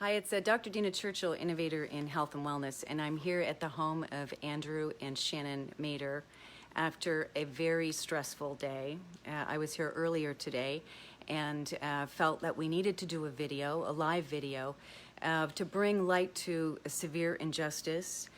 Hi, it's Dr. Dina Churchill, innovator in health and wellness, and I'm here at the home of Andrew and Shannon Mader after a very stressful day. I was here earlier today and felt that we needed to do a live video, to bring light to a severe injustice,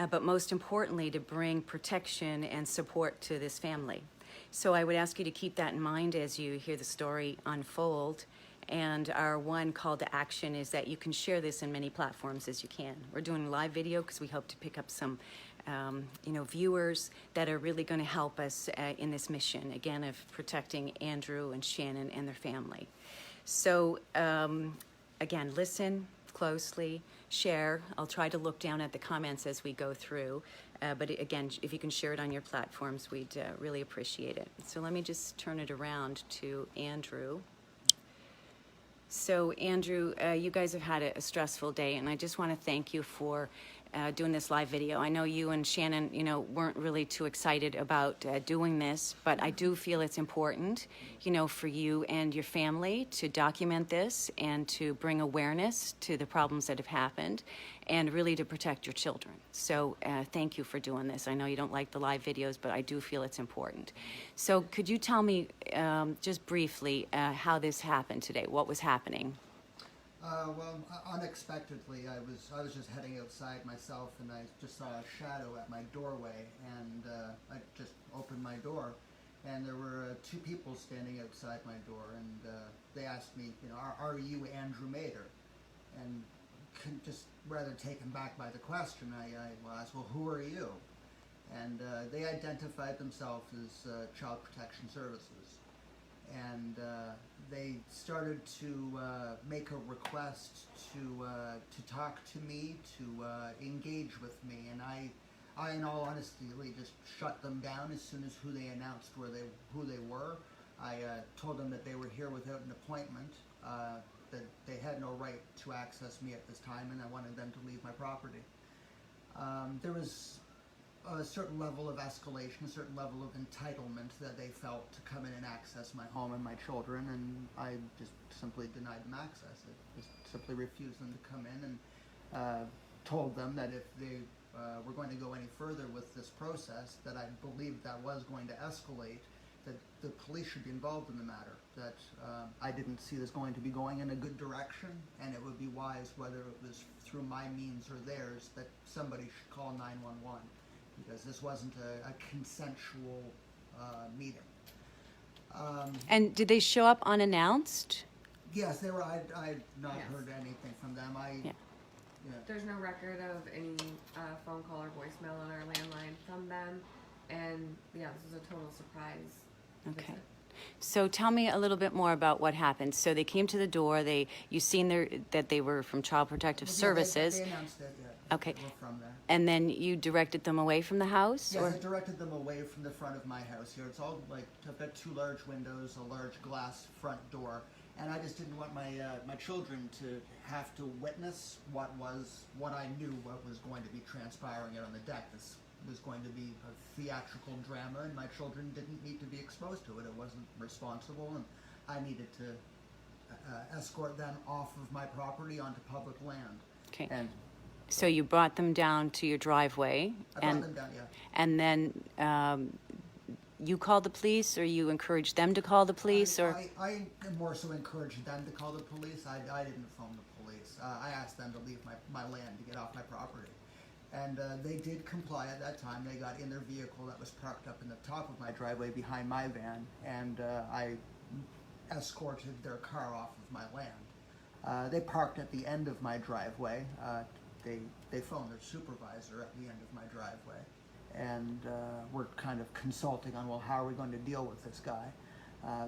but most importantly, to bring protection and support to this family. So I would ask you to keep that in mind as you hear the story unfold. And our one call to action is that you can share this in many platforms as you can. We're doing a live video because we hope to pick up some viewers that are really going to help us in this mission, again, of protecting Andrew and Shannon and their family. So again, listen closely, share. I'll try to look down at the comments as we go through. But again, if you can share it on your platforms, we'd really appreciate it. So let me just turn it around to Andrew. So Andrew, you guys have had a stressful day, and I just want to thank you for doing this live video. I know you and Shannon, weren't really too excited about doing this, but I do feel it's important, for you and your family to document this and to bring awareness to the problems that have happened and really to protect your children. So thank you for doing this. I know you don't like the live videos, but I do feel it's important. So could you tell me just briefly how this happened today? What was happening? Well, unexpectedly, I was just heading outside myself, and I just saw a shadow at my doorway, and I just opened my door, and there were two people standing outside my door, and they asked me, are you Andrew Mader? And just rather taken back by the question, I asked, well, who are you? And they identified themselves as Child Protection Services. And they started to make a request to talk to me, to engage with me, and I, in all honesty, just shut them down as soon as they announced who they were. I told them that they were here without an appointment, that they had no right to access me at this time, and I wanted them to leave my property. There was a certain level of escalation, a certain level of entitlement that they felt to come in and access my home and my children, and I just simply denied them access. I just simply refused them to come in, and told them that if they were going to go any further with this process, that I believed that was going to escalate, that the police should be involved in the matter, that I didn't see this going to be going in a good direction, and it would be wise, whether it was through my means or theirs, that somebody should call 911. Because this wasn't a consensual meeting. And did they show up unannounced? Yes, they were. I'd not heard anything from them. Yeah. There's no record of any phone call or voicemail on our landline from them, and this was a total surprise. Okay. Visit. So tell me a little bit more about what happened. So they came to the door. You seen that they were from Child Protective Services. They announced it. Yeah. Okay. They were from there. And then you directed them away from the house? Yes, or? I directed them away from the front of my house here. It's all I've got two large windows, a large glass front door, and I just didn't want my children to have to witness what I knew was going to be transpiring out on the deck. This was going to be a theatrical drama, and my children didn't need to be exposed to it. It wasn't responsible, and I needed to escort them off of my property onto public land. Okay. And so you brought them down to your driveway. I brought them down, yeah. And then you called the police, or you encouraged them to call the police? I more so encouraged them to call the police. I didn't phone the police. I asked them to leave my land, to get off my property. And they did comply at that time. They got in their vehicle that was parked up in the top of my driveway behind my van, and I escorted their car off of my land. They parked at the end of my driveway. They phoned their supervisor at the end of my driveway, and we're kind of consulting on, well, how are we going to deal with this guy?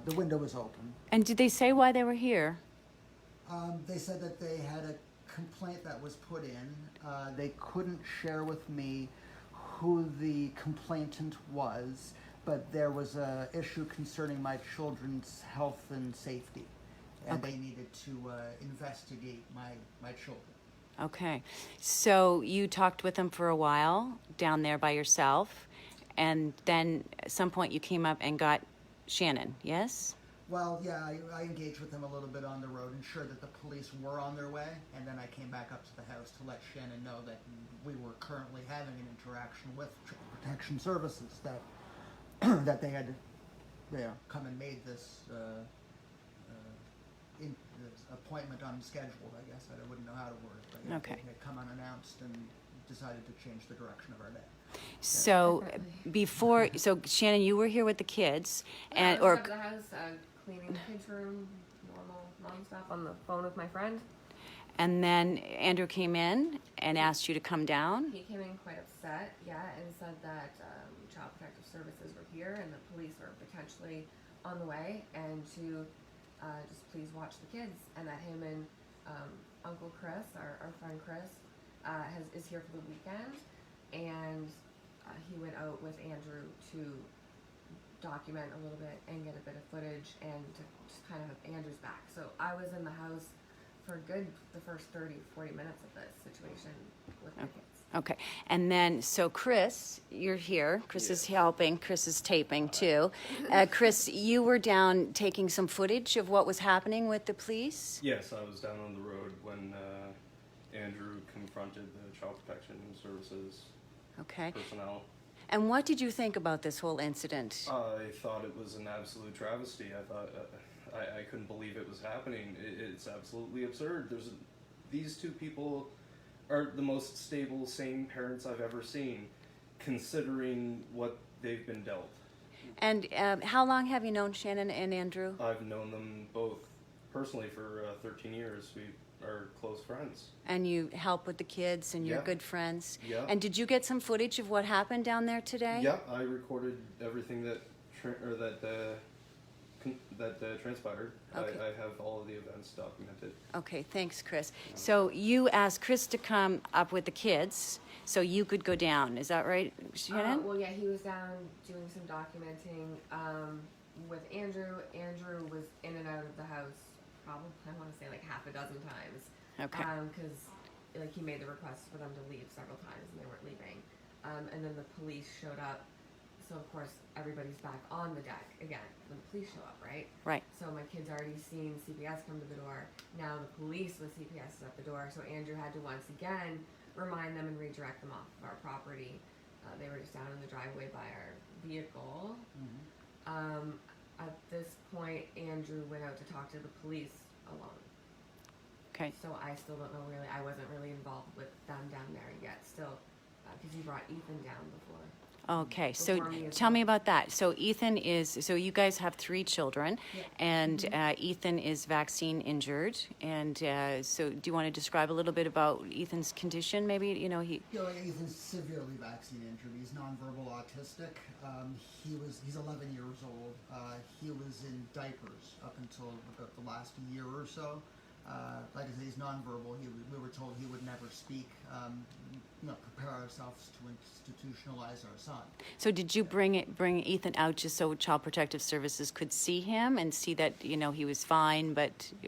The window was open. And did they say why they were here? They said that they had a complaint that was put in. They couldn't share with me who the complainant was, but there was an issue concerning my children's health and safety, and they needed to investigate my children. Okay. So you talked with them for a while down there by yourself, and then at some point you came up and got Shannon, yes? Well, yeah, I engaged with them a little bit on the road, ensured that the police were on their way, and then I came back up to the house to let Shannon know that we were currently having an interaction with Child Protection Services, that that they had come and made this, this appointment unscheduled, I guess. I wouldn't know how to word it, but yeah, Okay. they had come unannounced and decided to change the direction of our day. So Definitely. so Shannon, you were here with the kids, I and was or at the house cleaning the kids' room, normal mom stuff, on the phone with my friend. and then Andrew came in and asked you to come down. He came in quite upset, and said that Child Protective Services were here and the police were potentially on the way, and to just please watch the kids, and that him and Uncle Chris, our friend Chris, is here for the weekend, and he went out with Andrew to document a little bit and get a bit of footage and to just kind of have Andrew's back. So I was in the house for the first 30, 40 minutes of this situation with my kids. Okay, and then so Chris, you're here. Chris is helping. Chris is taping too. Chris, you were down taking some footage of what was happening with the police. Yes, I was down on the road when Andrew confronted the Child Protection Services Okay, personnel. and what did you think about this whole incident? I thought it was an absolute travesty. I thought I couldn't believe it was happening. It's absolutely absurd. These two people are the most stable, sane parents I've ever seen, considering what they've been dealt. And how long have you known Shannon and Andrew? I've known them both personally for 13 years. We are close friends. And you help with the kids, and you're Yeah. good friends. Yeah. And did you get some footage of what happened down there today? Yeah, I recorded everything that transpired. Okay. I have all of the events documented. Okay, thanks, Chris. So you asked Chris to come up with the kids so you could go down. Is that right, Shannon? Well, he was down doing some documenting with Andrew. Andrew was in and out of the house probably, I want to say, like half a dozen times. Okay. Because he made the request for them to leave several times and they weren't leaving. And then the police showed up. So of course everybody's back on the deck again when the police show up, right? Right. So my kid's already seen CPS come to the door. Now the police with CPS is at the door. So Andrew had to once again remind them and redirect them off of our property. They were just down in the driveway by our vehicle. At this point, Andrew went out to talk to the police alone. Okay. So I still don't know really. I wasn't really involved with them down there yet. Still, because you brought Ethan down before. Okay, so Before me as tell me well. about that. So so you guys have 3 children, Yeah. and Ethan is vaccine injured. And so do you want to describe a little bit about Ethan's condition? Maybe, he, Ethan's severely vaccine injured. He's nonverbal autistic. He's 11 years old. He was in diapers up until about the last year or so. Like I said, he's nonverbal. We were told he would never speak. Prepare ourselves to institutionalize our son. so did you bring Ethan out just so Child Protective Services could see him and see that, he was fine,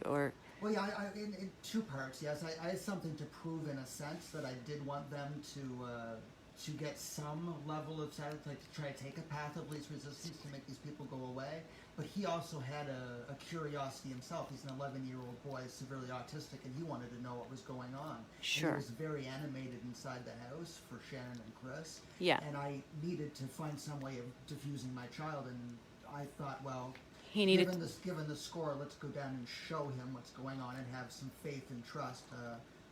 or... Well, yeah, in 2 parts, yes. I had something to prove in a sense that I did want them to get some level of satisfaction, to try to take a path of least resistance to make these people go away. But he also had a curiosity himself. He's an 11-year-old boy, severely autistic, and he wanted to know what was going on. Sure. And he was very animated inside the house for Shannon and Chris. Yeah. And I needed to find some way of diffusing my child, and I thought, well, He needed- given the score, let's go down and show him what's going on and have some faith and trust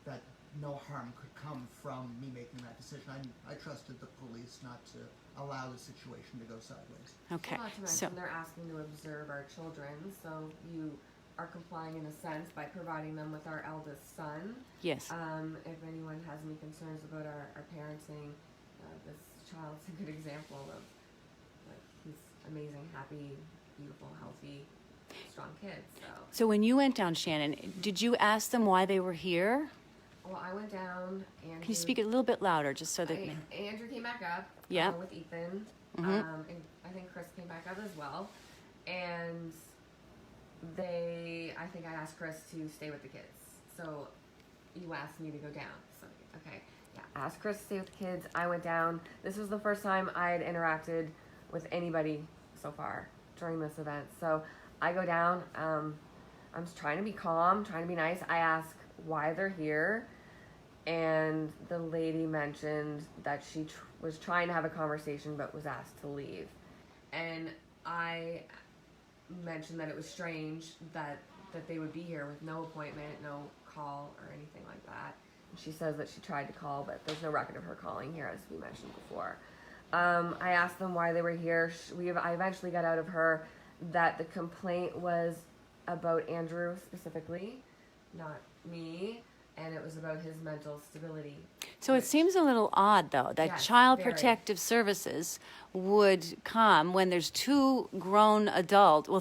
that no harm could come from me making that decision. I trusted the police not to allow the situation to go sideways. Okay, Not to mention so... they're asking to observe our children, so you are complying in a sense by providing them with our eldest son. Yes. If anyone has any concerns about our parenting, this child's a good example of he's amazing, happy, beautiful, healthy, strong kid. So when you went down, Shannon, did you ask them why they were here? Well, I went down and Can you speak a little bit louder, just so that... Andrew came back up. Yeah. With Ethan. Mhm. And I think Chris came back up as well. And I think I asked Chris to stay with the kids. So you asked me to go down. So, okay. Yeah, asked Chris to stay with the kids. I went down. This was the first time I had interacted with anybody so far during this event. So I go down. I'm just trying to be calm, trying to be nice. I ask why they're here, and the lady mentioned that she was trying to have a conversation but was asked to leave. And I mentioned that it was strange that they would be here with no appointment, no call or anything like that. And she says that she tried to call, but there's no record of her calling here, as we mentioned before. I asked them why they were here. I eventually got out of her that the complaint was about Andrew specifically, not me, and it was about his mental stability. So it seems a little odd, though, that Yes, Child very. Protective Services would come when there's three grown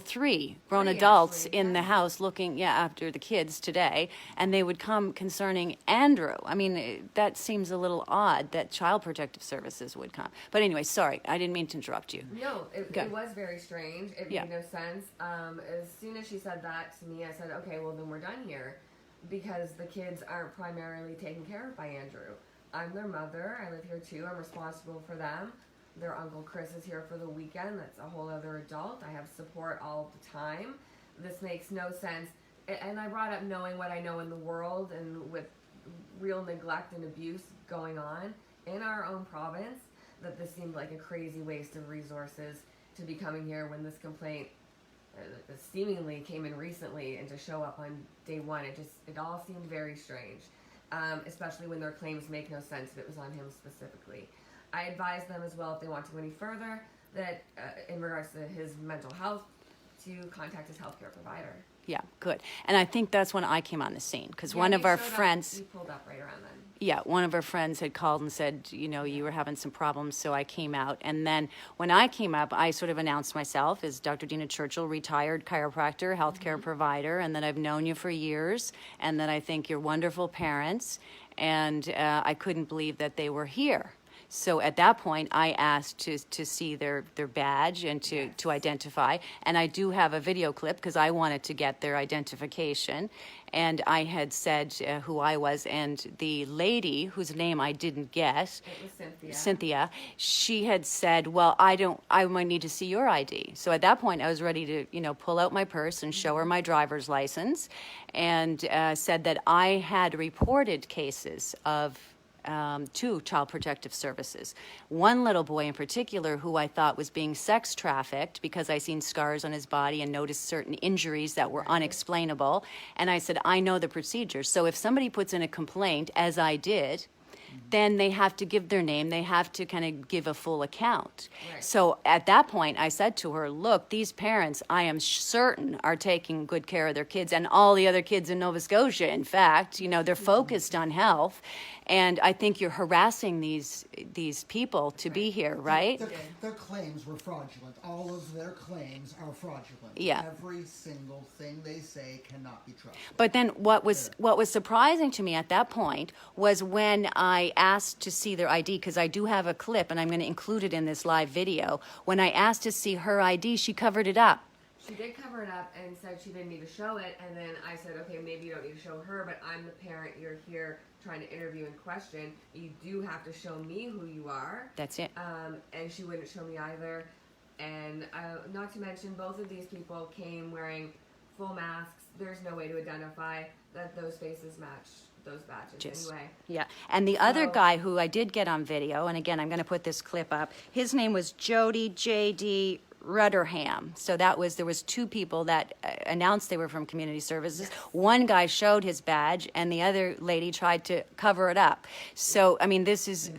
Three, adults actually, in the yeah. house looking after the kids today, and they would come concerning Andrew. I mean, that seems a little odd that Child Protective Services would come. But anyway, sorry, I didn't mean to interrupt you. No, it Good. was very strange. It Yeah. made no sense. As soon as she said that to me, I said, okay, well, then we're done here. Because the kids aren't primarily taken care of by Andrew. I'm their mother. I live here too. I'm responsible for them. Their Uncle Chris is here for the weekend. That's a whole other adult. I have support all the time. This makes no sense. And I brought up knowing what I know in the world and with real neglect and abuse going on in our own province, that this seemed like a crazy waste of resources to be coming here when this complaint seemingly came in recently, and to show up on day one, it all seemed very strange, especially when their claims make no sense if it was on him specifically. I advised them as well, if they want to go any further, that in regards to his mental health, to contact his healthcare provider. Yeah, good. And I think that's when I came on the scene, because Yeah, one you of our showed up- friends... you pulled up right around then. Yeah, one of our friends had called and said, you were having some problems, so I came out. And then when I came up, I sort of announced myself as Dr. Dina Churchill, retired chiropractor, healthcare provider, and that I've known you for years, and that I think you're wonderful parents, and I couldn't believe that they were here. So at that point, I asked to see their badge and to identify. And I do have a video clip because I wanted to get their identification. And I had said who I was. And the lady, whose name I didn't get, It was Cynthia. Cynthia, she had said, well, I might need to see your ID. So at that point, I was ready to, pull out my purse and show her my driver's license, and said that I had reported cases of to Child Protective Services. One little boy in particular who I thought was being sex trafficked because I seen scars on his body and noticed certain injuries that were unexplainable. And I said, I know the procedure. So if somebody puts in a complaint, as I did, then they have to give their name. They have to kind of give a full account. Right. So at that point, I said to her, look, these parents, I am certain, are taking good care of their kids, and all the other kids in Nova Scotia, in fact. They're focused on health. And I think you're harassing these people to be here, right? Their claims were fraudulent. All of their claims are fraudulent. Yeah. Every single thing they say cannot be trusted. But then what was surprising to me at that point was when I asked to see their ID, because I do have a clip and I'm going to include it in this live video. When I asked to see her ID, she covered it up. She did cover it up and said she didn't need to show it, and then I said, okay, maybe you don't need to show her, but I'm the parent you're here trying to interview and question. You do have to show me who you are. That's it. And she wouldn't show me either. And not to mention, both of these people came wearing full masks. There's no way to identify that those faces match those badges anyway. Yeah. And the other So- guy who I did get on video, and again, I'm going to put this clip up, his name was Jody J.D. Rudderham. So there was two people that announced they were from community services. One guy showed his badge, and the other lady tried to cover it up. So I mean, this is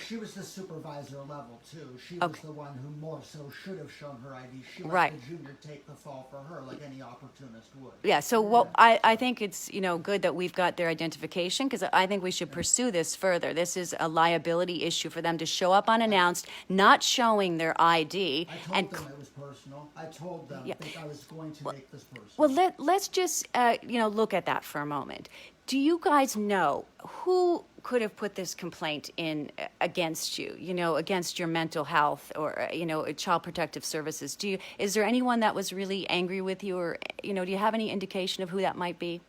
She was the supervisor level too. She was Okay. the one who more so should have shown her ID. She let Right. the junior take the fall for her, like any opportunist would. yeah. So what I think it's good that we've got their identification, because I think we should pursue this further. This is a liability issue for them to show up unannounced, not showing their ID, I and told them it was personal. I told them Yeah. that I was going to make this personal. well, let's just look at that for a moment. Do you guys know who could have put this complaint in against you? Against your mental health, or Child Protective Services. Is there anyone that was really angry with you, or do you have any indication of who that might be?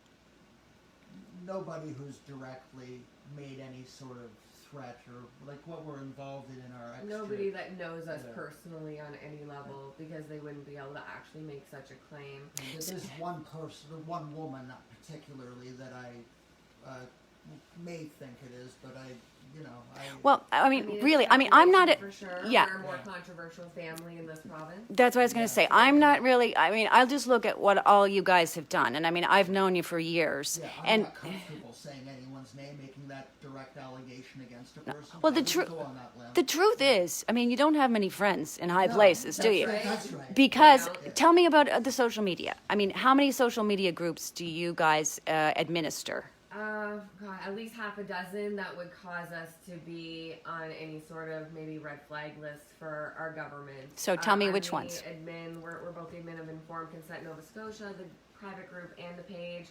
Nobody who's directly made any sort of threat or like what we're involved in our extra. Nobody that knows us Yeah. personally on any level, because they wouldn't be able to actually make such a claim. There's one person, or one woman, not particularly, that I may think it is, but Well, I mean, it's really, I mean, I'm not, speculation for sure. yeah. We're a more controversial family in this province. That's what I was going to say. I'm not really, I mean, I'll just look at what all you guys have done. And I mean, I've known you for years. yeah, I'm And not comfortable saying anyone's name, making that direct allegation against a person. well, the I truth, wouldn't go on that limb. the truth is, I mean, you don't have many friends in high No, places, do that's you? right, that's right. Because, Yeah. tell me about the social media. I mean, how many social media groups do you guys administer? God, at least half a dozen that would cause us to be on any sort of maybe red flag list for our government. So tell me I'm which the ones. Admin, we're both the admin of Informed Consent Nova Scotia, the private group and the page.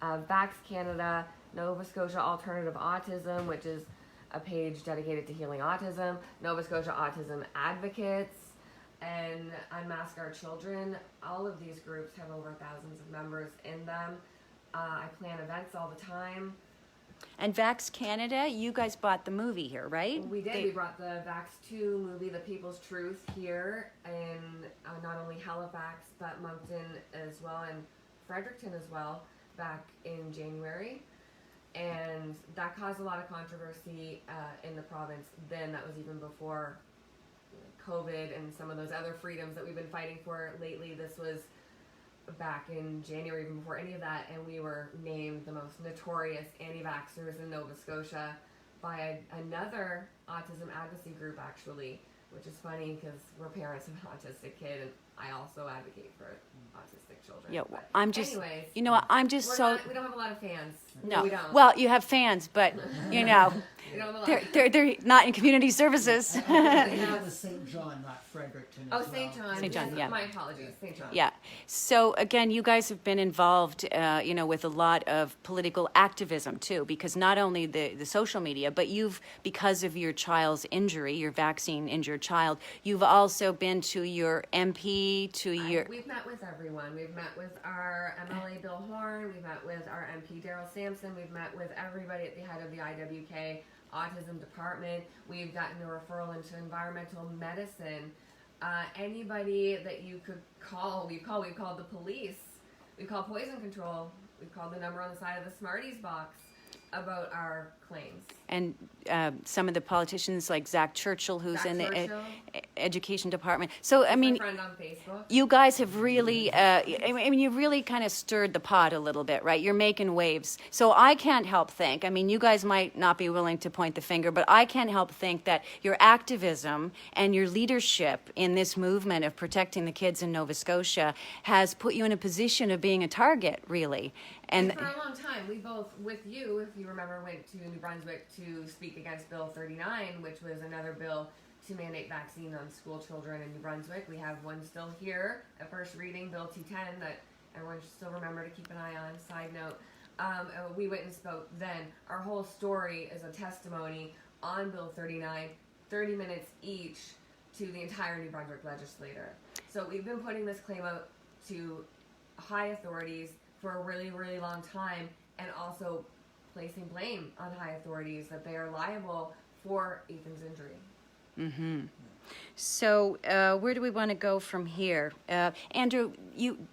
Vax Canada, Nova Scotia Alternative Autism, which is a page dedicated to healing autism. Nova Scotia Autism Advocates, and Unmask Our Children. All of these groups have over thousands of members in them. I plan events all the time. And Vax Canada, you guys bought the movie here, right? We did. They- We brought the Vax 2 movie, The People's Truth, here in not only Halifax, but Moncton as well, and Fredericton as well, back in January. And that caused a lot of controversy in the province then. That was even before COVID and some of those other freedoms that we've been fighting for lately. This was back in January, even before any of that, and we were named the most notorious anti-vaxxers in Nova Scotia by another autism advocacy group, actually, which is funny because we're parents of an autistic kid, and I also advocate for autistic children. Yeah, But I'm just, anyways, you know what, I'm just we don't have a lot of fans. no. we don't. Well, you have fans, but, you know, we don't have a lot. they're not in community services. I think it was St. John, not Fredericton. Oh, as well. St. John. St. John, yeah. My apologies, St. John. Yeah. So again, you guys have been involved, you know, with a lot of political activism too, because not only the social media, but you've, because of your child's injury, your vaccine injured child, you've also been to your MP, to your. We've met with everyone. We've met with our MLA Bill Horn. We've met with our MP Daryl Sampson. We've met with everybody at the head of the IWK Autism Department. We've gotten a referral into environmental medicine. Anybody that you could call, we've called the police. We've called poison control. We've called the number on the side of the Smarties box about our claims. And some of the politicians like Zach Churchill, who's Zach in the Churchill. education department. So, I mean, My friend on Facebook. you guys have really, I mean, you really kind of stirred the pot a little bit, right? You're making waves. So I can't help think, I mean, you guys might not be willing to point the finger, but I can't help think that your activism and your leadership in this movement of protecting the kids in Nova Scotia has put you in a position of being a target, really. And for a long time, we both, with you, if you remember, went to New Brunswick to speak against Bill 39, which was another bill to mandate vaccine on school children in New Brunswick. We have one still here at first reading, Bill T10, that everyone should still remember to keep an eye on. Side note, we went and spoke then. Our whole story is a testimony on Bill 39, 30 minutes each to the entire New Brunswick legislature. So we've been putting this claim out to high authorities for a really, really long time, and also placing blame on high authorities that they are liable for Ethan's injury. So where do we want to go from here? Andrew,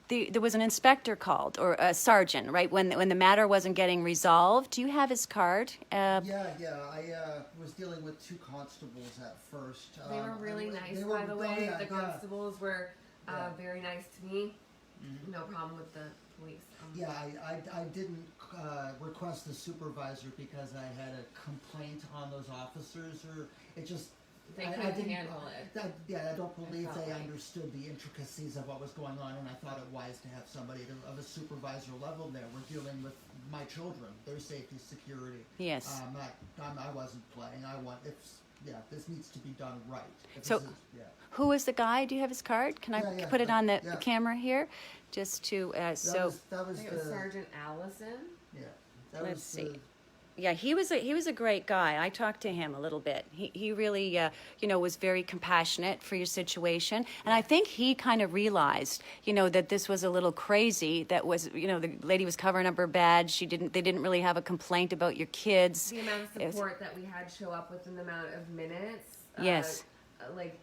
there was an inspector called, or a sergeant, right, when the matter wasn't getting resolved. Do you have his card? Yeah. I was dealing with two constables at first. They were really nice, they were- by the way. yeah, The yeah. constables were Yeah. very nice to me. No problem with the police. Yeah, I didn't request a supervisor because I had a complaint on those officers, or it just. They I couldn't didn't- handle it. I don't believe felt they like. understood the intricacies of what was going on, and I thought it wise to have somebody of a supervisor level there. We're dealing with my children, their safety, security. Yes. I wasn't playing. This needs to be done right. If So- this is- yeah. Who is the guy? Do you have his card? Can I Yeah, put it on the yeah. camera here? Just to, That so, was I think it was the Sergeant Allison. yeah. That Let's was see. Yeah, he was a great guy. I talked to him a little bit. He really was very compassionate for your situation, and I think he kind of realized that this was a little crazy. That was the lady was covering up her badge. They didn't really have a complaint about your kids. The amount of It was- support that we had show up within the amount of minutes. Yes. Like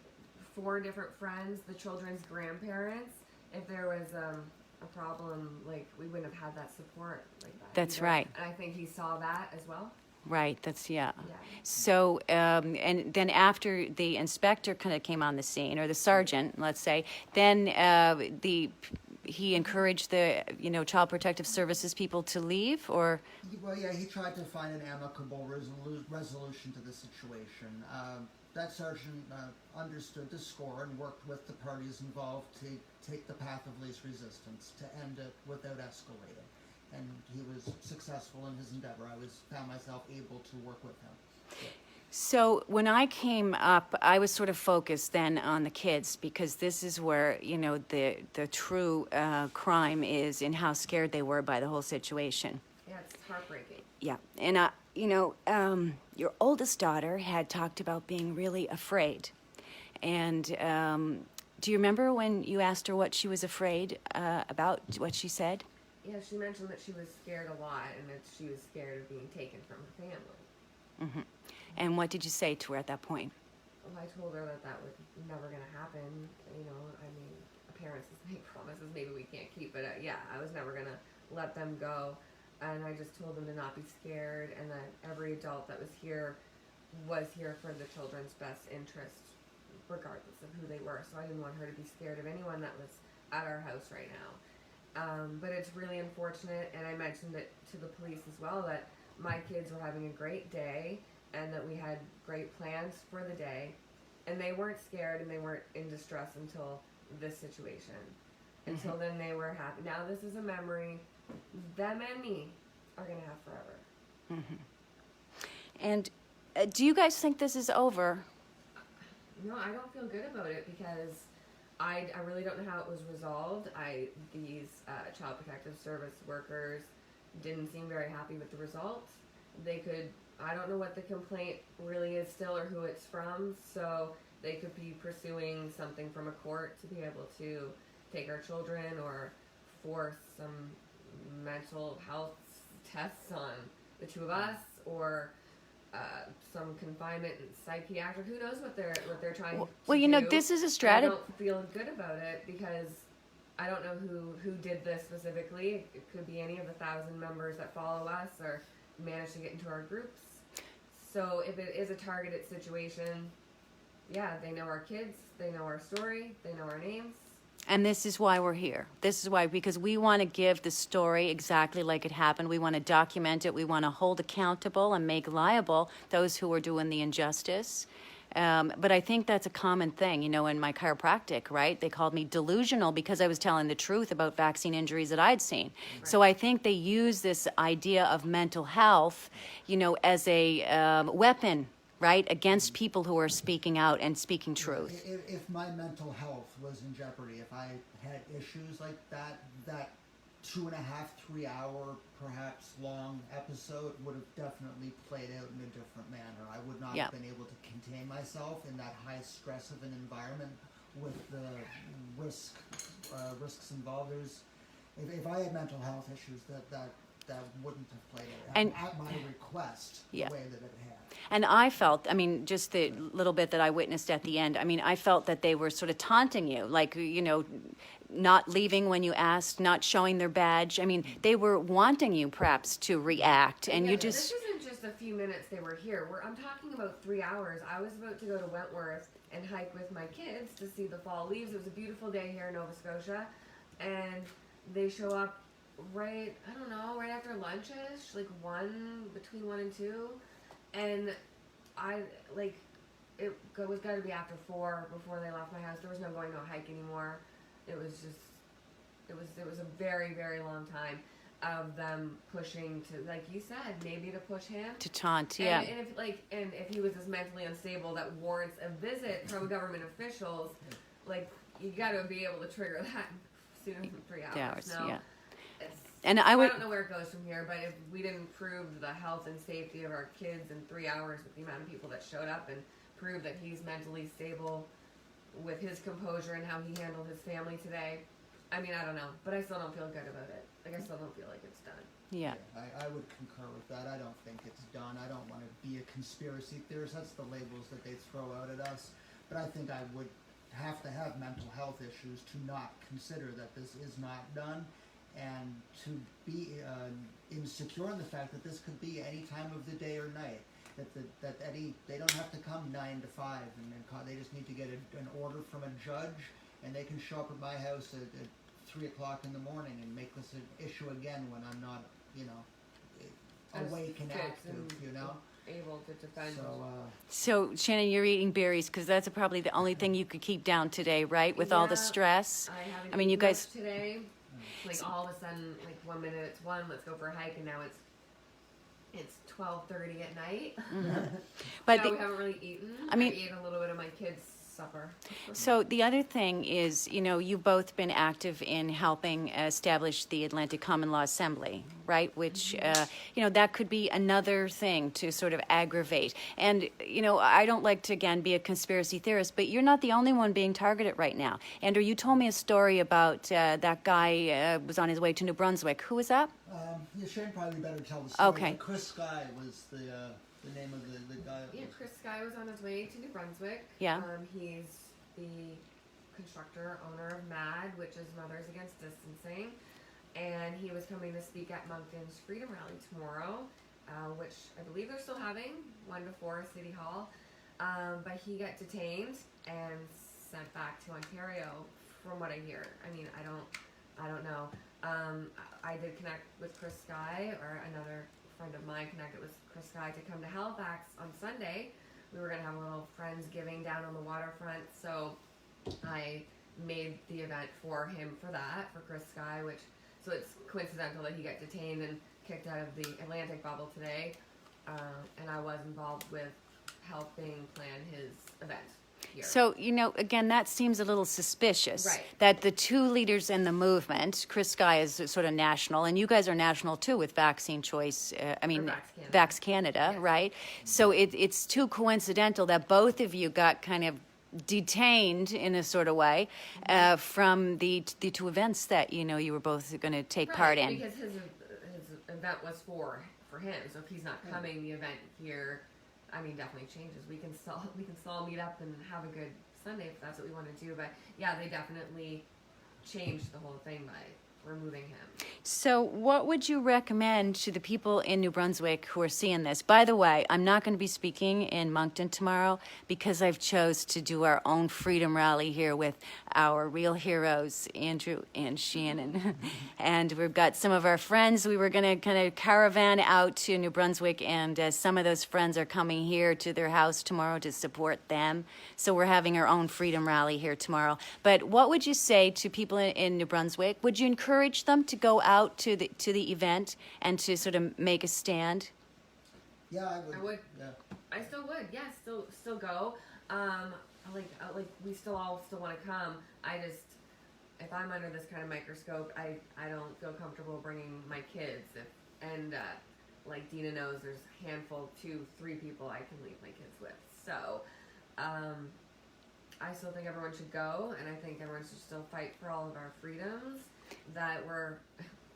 4 different friends, the children's grandparents. If there was a problem, like we wouldn't have had that support like that. That's either. right. And I think he saw that as well. Right. That's yeah. Yeah. So and then after the inspector kind of came on the scene, or the sergeant, let's say, then he encouraged the Child Protective Services people to leave, or Well, yeah, he tried to find an amicable resolution to the situation. That sergeant understood the score and worked with the parties involved to take the path of least resistance, to end it without escalating. And he was successful in his endeavor. Found myself able to work with him. So when I came up, I was sort of focused then on the kids, because this is where the true crime is, in how scared they were by the whole situation. Yeah, it's heartbreaking. Yeah, and your oldest daughter had talked about being really afraid, and do you remember when you asked her what she was afraid about? What she said? Yeah, she mentioned that she was scared a lot and that she was scared of being taken from her family. And what did you say to her at that point? Well, I told her that was never going to happen. I mean, parents make promises maybe we can't keep, but yeah, I was never going to let them go. And I just told them to not be scared, and that every adult that was here for the children's best interest, regardless of who they were. So I didn't want her to be scared of anyone that was at our house right now. But it's really unfortunate, and I mentioned it to the police as well, that my kids were having a great day and that we had great plans for the day, and they weren't scared and they weren't in distress until this situation. Until then, they were happy. Now this is a memory them and me are going to have forever. And do you guys think this is over? No, I don't feel good about it because I really don't know how it was resolved. These Child Protective Service workers didn't seem very happy with the result. I don't know what the complaint really is still or who it's from, so they could be pursuing something from a court to be able to take our children or force some mental health tests on the 2 of us, or some confinement and psychiatric. Who knows what they're trying to do. This is a I strategy. don't feel good about it because I don't know who did this specifically. It could be any of the 1,000 members that follow us or managed to get into our groups. So if it is a targeted situation, yeah, they know our kids, they know our story, they know our names. And this is why we're here. This is why, because we want to give the story exactly like it happened. We want to document it. We want to hold accountable and make liable those who are doing the injustice. But I think that's a common thing, in my chiropractic, right? They called me delusional because I was telling the truth about vaccine injuries that I'd seen. Right. So I think they use this idea of mental health, as a weapon, right, against people who are speaking out and speaking truth. If my mental health was in jeopardy, if I had issues like that 2.5, 3 hour, perhaps long episode would have definitely played out in a different manner. I would not have been able to contain myself in that high stress of an environment with the risks involved. If I had mental health issues, that wouldn't have played out at my request the way that it had. And I felt, just the little bit that I witnessed at the end, I felt that they were sort of taunting you, like, not leaving when you asked, not showing their badge. They were wanting you perhaps to react, and you just... This isn't just a few minutes they were here. I'm talking about 3 hours. I was about to go to Wentworth and hike with my kids to see the fall leaves. It was a beautiful day here in Nova Scotia, and they show up right after lunch-ish, between 1 and 2, and it was got to be after 4 before they left my house. There was no going on a hike anymore. It was a very, very long time of them pushing to, like you said, maybe to push him. To taunt, yeah. And if he was as mentally unstable that warrants a visit from government officials, you got to be able to trigger that sooner than 3 hours. 3 hours, no, yeah. And I I would, don't know where it goes from here, but if we didn't prove the health and safety of our kids in 3 hours with the amount of people that showed up and prove that he's mentally stable with his composure and how he handled his family today, I mean, I don't know, but I still don't feel good about it. Like, I still don't feel like it's done. yeah. I would concur with that. I don't think it's done. I don't want to be a conspiracy theorist. That's the labels that they throw out at us. But I think I would have to have mental health issues to not consider that this is not done, and to be insecure in the fact that this could be any time of the day or night. That they don't have to come 9 to 5, and then they just need to get an order from a judge, and they can show up at my house at 3 o'clock in the morning and make this an issue again when I'm not, As awake and kids active, able to defend. So, Shannon, you're eating berries because that's probably the only thing you could keep down today, right? With all the Yeah, stress. I haven't I mean, you eaten guys- much today. Like, all of a sudden, like, 1 minute it's 1, let's go for a hike, and now it's 12:30 at night. But No, the- we haven't really eaten. I mean- I ate a little bit of my kids' supper. So the other thing is, you've both been active in helping establish the Atlantic Common Law Assembly, right? Which, that could be another thing to sort of aggravate. And, I don't like to, again, be a conspiracy theorist, but you're not the only one being targeted right now. Andrew, you told me a story about that guy was on his way to New Brunswick. Who was that? Shane probably better tell the story. Okay. But Chris Sky was the name of the guy. Yeah, Chris Sky was on his way to New Brunswick. Yeah. He's the constructor, owner of MAD, which is Mothers Against Distancing. And he was coming to speak at Moncton's Freedom Rally tomorrow, which I believe they're still having, 1 to 4, City Hall. But he got detained and sent back to Ontario, from what I hear. I mean, I don't know. I did connect with Chris Sky, or another friend of mine connected with Chris Sky to come to Halifax on Sunday. We were going to have a little Friendsgiving down on the waterfront, so I made the event for him for Chris Sky, so it's coincidental that he got detained and kicked out of the Atlantic bubble today, and I was involved with helping plan his event here. So, again, that seems a little suspicious. Right. That the two leaders in the movement, Chris Sky is sort of national, and you guys are national too with Vaccine Choice, Vax Canada, Yes. right? So it's too coincidental that both of you got kind of detained in a sort of way from the two events that, you were both going to take part in. Because his event was for him, so if he's not coming, the event here, I mean, definitely changes. We can still all meet up and have a good Sunday if that's what we want to do. But yeah, they definitely changed the whole thing by removing him. So what would you recommend to the people in New Brunswick who are seeing this? By the way, I'm not going to be speaking in Moncton tomorrow because I've chose to do our own freedom rally here with our real heroes, Andrew and Shannon. And we've got some of our friends. We were going to kind of caravan out to New Brunswick, and some of those friends are coming here to their house tomorrow to support them. So we're having our own freedom rally here tomorrow. But what would you say to people in New Brunswick? Would you encourage them to go out to the event and to sort of make a stand? Yeah, I would. I would. Yeah. I still would. Yeah, still go. Like we still want to come. I just, if I'm under this kind of microscope, I don't feel comfortable bringing my kids. Like Dina knows, there's a handful, 2-3 people I can leave my kids with. So, I still think everyone should go, and I think everyone should still fight for all of our freedoms that we're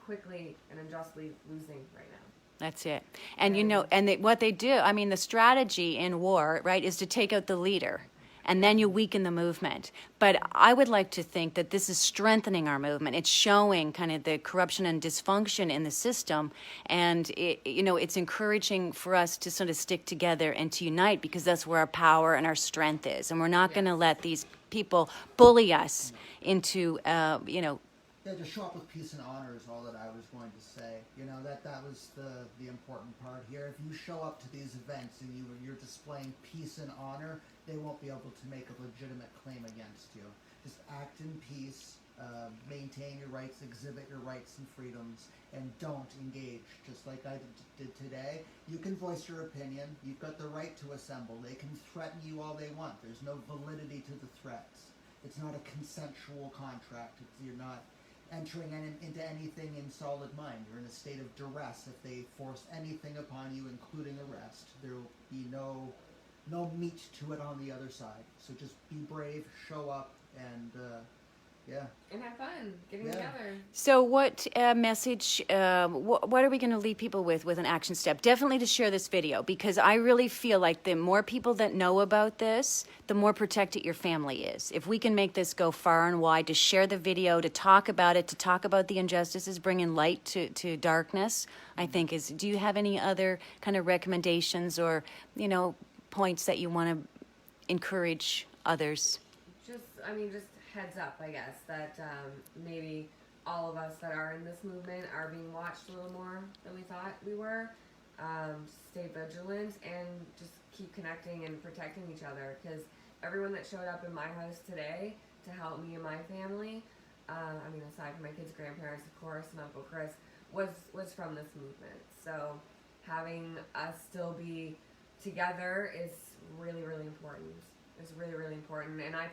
quickly and unjustly losing right now. That's it. And what they do, I mean, the strategy in war, right, is to take out the leader. And then you weaken the movement. But I would like to think that this is strengthening our movement. It's showing kind of the corruption and dysfunction in the system. And, it's encouraging for us to sort of stick together and to unite, because that's where our power and our strength is. And we're not going to let these people bully us into, Yeah, to show up with peace and honor is all that I was going to say. That was the important part here. If you show up to these events and you're displaying peace and honor, they won't be able to make a legitimate claim against you. Just act in peace, maintain your rights, exhibit your rights and freedoms, and don't engage. Just like I did today, you can voice your opinion. You've got the right to assemble. They can threaten you all they want. There's no validity to the threats. It's not a consensual contract. entering into anything in solid mind. You're in a state of duress. If they force anything upon you, including arrest, there will be no meat to it on the other side. So just be brave, show up, and yeah. And have fun getting Yeah. together. So, what message? What are we going to leave people with an action step? Definitely to share this video, because I really feel like the more people that know about this, the more protected your family is. If we can make this go far and wide, to share the video, to talk about it, to talk about the injustices, bringing light to darkness, I think is. Do you have any other kind of recommendations or points that you want to encourage others? Just heads up, I guess, that maybe all of us that are in this movement are being watched a little more than we thought we were. Stay vigilant and just keep connecting and protecting each other, because everyone that showed up in my house today to help me and my family, aside from my kids' grandparents, of course, and Uncle Chris, was from this movement. So having us still be together is really, really important. It's really, really important, and I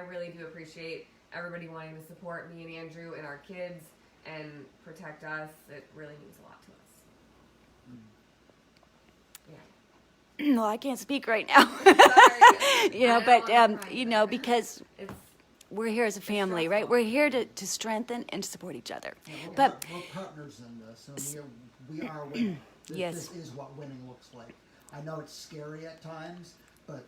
really do appreciate everybody wanting to support me and Andrew and our kids and protect us. It really means a lot to us. Yeah. Well, I can't speak right now. Sorry. Because It's we're here as a family, right? stressful. We're here to strengthen and to support each other. Yeah, But we're partners in this, and we are winning. Yes. This is what winning looks like. I know it's scary at times, but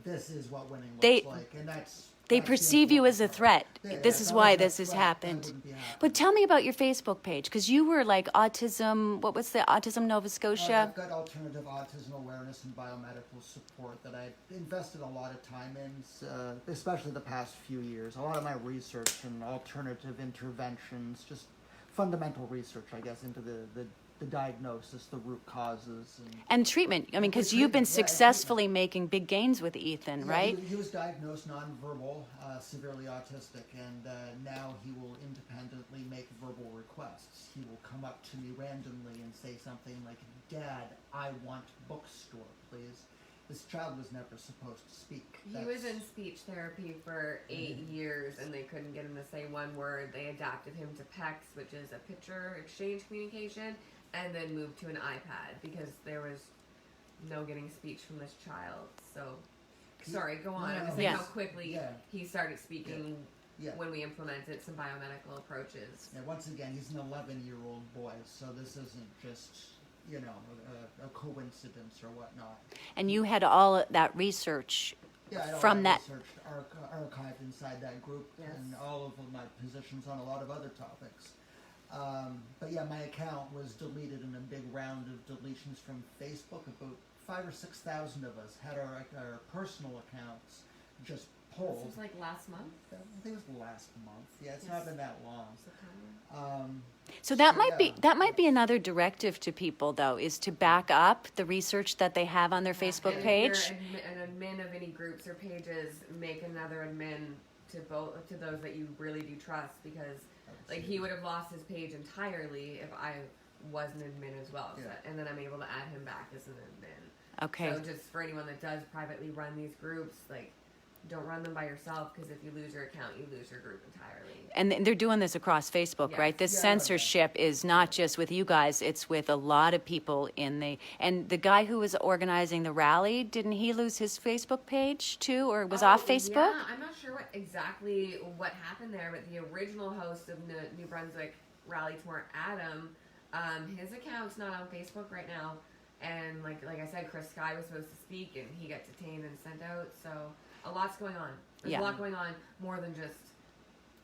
this is what winning looks like, and that's. they that's the perceive you as a important threat. part. Yeah, This yeah, is if I why was a this has threat, that happened. wouldn't be happening. But tell me about your Facebook page, because you were like Autism. What was the Autism Nova Scotia? I've got alternative autism awareness and biomedical support that I've invested a lot of time in, especially the past few years. A lot of my research and alternative interventions, just fundamental research, I guess, into the diagnosis, the root causes. And treatment. I mean, because The you've been treatment, yeah, successfully making big gains with Ethan, Yeah, right? He was diagnosed nonverbal, severely autistic, and now he will independently make verbal requests. He will come up to me randomly and say something like, "Dad, I want bookstore, please." This child was never supposed to speak. He was in speech therapy for 8 years, and they couldn't get him to say one word. They adapted him to PECS, which is a picture exchange communication, and then moved to an iPad because there was no getting speech from this child. So, sorry, go on. I'm just saying Yes. how quickly Yeah. he started speaking Yeah. when we implemented some biomedical approaches. Yeah, once again, he's an 11-year-old boy, so this isn't just, a coincidence or whatnot. And you had all that research Yeah, I had all from that. research archived inside that group, Yes. and all of my positions on a lot of other topics. But yeah, my account was deleted in a big round of deletions from Facebook. About 5,000 or 6,000 of us had our personal accounts just This pulled. was like last month, I think it was last month. Yeah, it's Yes. not been that long. September. So that So, might be another directive to people, though, is to back up the research that they have on their Facebook And page. If you're an admin of any groups or pages, make another admin to those that you really do trust, because like he would have lost his page entirely if I was an admin as well. So, Yeah. and then I'm able to add him back as an admin. Okay. So just for anyone that does privately run these groups, like, don't run them by yourself, because if you lose your account, you lose your group entirely. And they're doing this across Facebook, Yes. right? This Yeah, censorship is not just with you guys, it's with a lot of people and the guy who was organizing the rally, didn't he lose his Facebook page too, or was off Facebook? Yeah, I'm not sure what happened there, but the original host of New Brunswick Rally Tour, Adam, his account's not on Facebook right now, and like I said, Chris Sky was supposed to speak, and he got detained and sent out. So a lot's going on. There's Yeah. a lot going on, more than just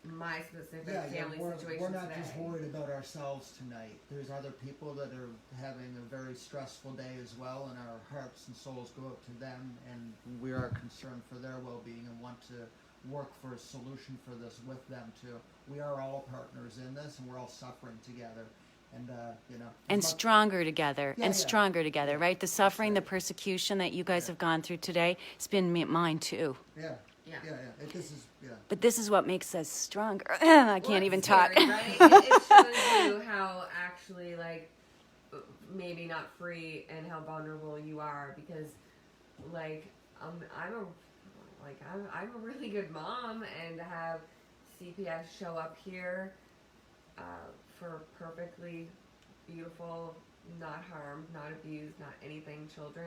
my specific family situation we're not today. just worried about ourselves tonight. There's other people that are having a very stressful day as well, and our hearts and souls go out to them, and we are concerned for their well-being and want to work for a solution for this with them too. We are all partners in this, and we're all suffering together. And And as much- stronger together, Yeah, and yeah. stronger together, right? The suffering, the right. persecution that you guys Yeah. have gone through today, it's been mine too. Yeah, Yeah. This is But this is what makes us stronger. I can't Well, even it's talk. scary, right? It shows you how actually, like, maybe not free and how vulnerable you are, because, like, I'm a really good mom, and to have CPS show up here for perfectly beautiful, not harmed, not abused, not anything children.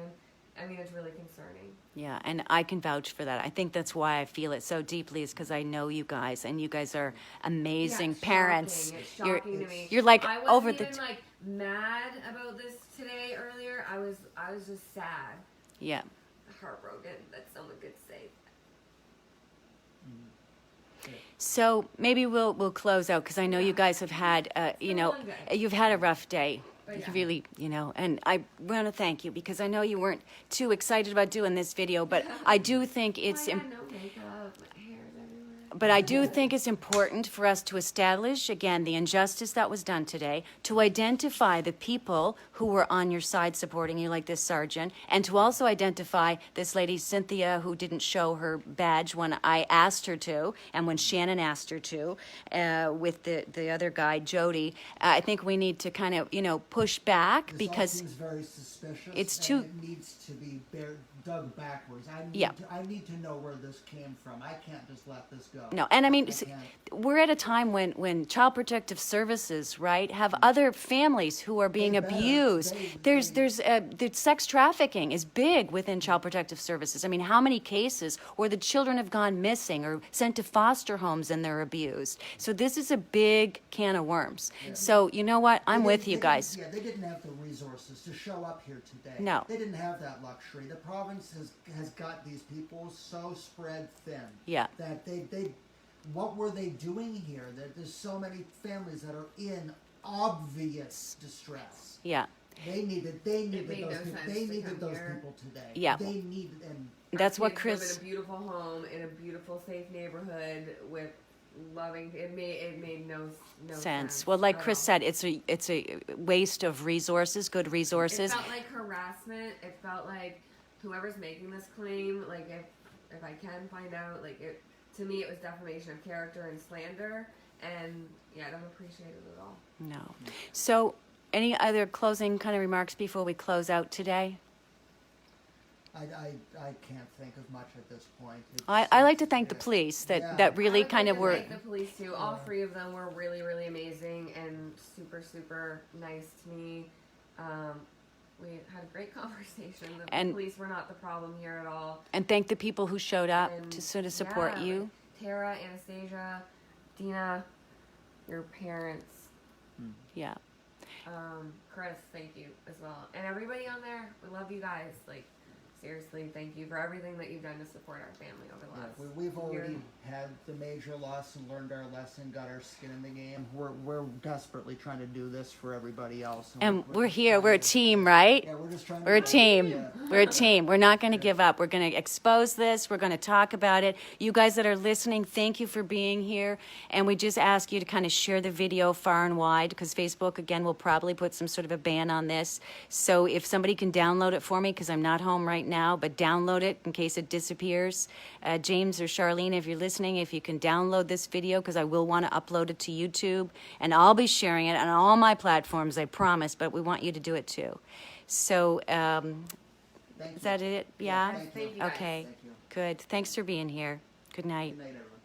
I mean, it's really concerning. Yeah, and I can vouch for that. I think that's why I feel it so deeply, is because I know you guys, and you guys are amazing Yeah, it's parents. shocking. It's shocking to me. You're like I wasn't over even the. like mad about this today earlier. I was just sad, Yeah. heartbroken that someone could say So maybe we'll close out, because I know you guys have had been a long day. you've had a rough day. But You yeah. really, and I want to thank you, because I know you weren't too excited about doing this video, but I do think it's I had no makeup, my hair's everywhere. But I do think it's important for us to establish, again, the injustice that was done today, to identify the people who were on your side supporting you, like this sergeant, and to also identify this lady, Cynthia, who didn't show her badge when I asked her to, and when Shannon asked her to, with the other guy, Jody. I think we need to kind of, push back, This all because seems very suspicious. it's and too- It needs to be dug backwards. Yeah. I need to know where this came from. I can't just let this go. No, and I mean, I can't. we're at a time when Child Protective Services, right, have other families who are being They better. abused. There's sex trafficking is big within Child Protective Services. I mean, how many cases where the children have gone missing or sent to foster homes and they're abused? So this is a big can of worms. So you know what? I'm They with didn't- you they guys. didn't- Yeah, they didn't have the resources to show up here today. No. They didn't have that luxury. The province has got these people so spread thin. Yeah. That they what were they doing here? There's so many families that are in obvious distress. Yeah. They needed made those no people. sense They to needed come those here. people today. Yeah. They needed and That's what Kids live Chris. in a beautiful home in a beautiful, safe neighborhood with loving. It made no sense. Well, like at Chris all. said, it's a waste of resources, good It resources. felt like harassment. It felt like whoever's making this claim, like if I can find out, like it to me, it was defamation of character and slander, and yeah, I don't appreciate it at all. No. So, any other closing kind of remarks before we close out today? I can't think of much at this point. I like to thank the police that, Yeah. that really I would kind like of to were. thank the police too. All Yeah. three of them were really, really amazing and super, super nice to me. We had a great conversation. The And- police were not the problem here at all. And thank the people who showed up And to sort of support yeah, you. like Tara, Anastasia, Dina, your parents, Yeah. Chris, thank you as well. And everybody on there, we love you guys. Like, seriously, thank you for everything that you've done to support our family over the last We've year. already had the major loss and learned our lesson, got our skin in the game. We're desperately trying to do this for everybody else. And we're just here. trying We're a to- team, right? Yeah, we're just trying. We're a team. Yeah. We're a team. We're not going to give up. We're going to expose this. We're going to talk about it. You guys that are listening, thank you for being here. And we just ask you to kind of share the video far and wide, because Facebook, again, will probably put some sort of a ban on this. So if somebody can download it for me, because I'm not home right now, but download it in case it disappears. James or Charlene, if you're listening, if you can download this video, because I will want to upload it to YouTube. And I'll be sharing it on all my platforms, I promise, but we want you to do it too. So, Thank is you. that it? Yeah? Thank Thank you guys. Okay. Thank you. Good. Thanks for being here. Good night. Good night, everyone.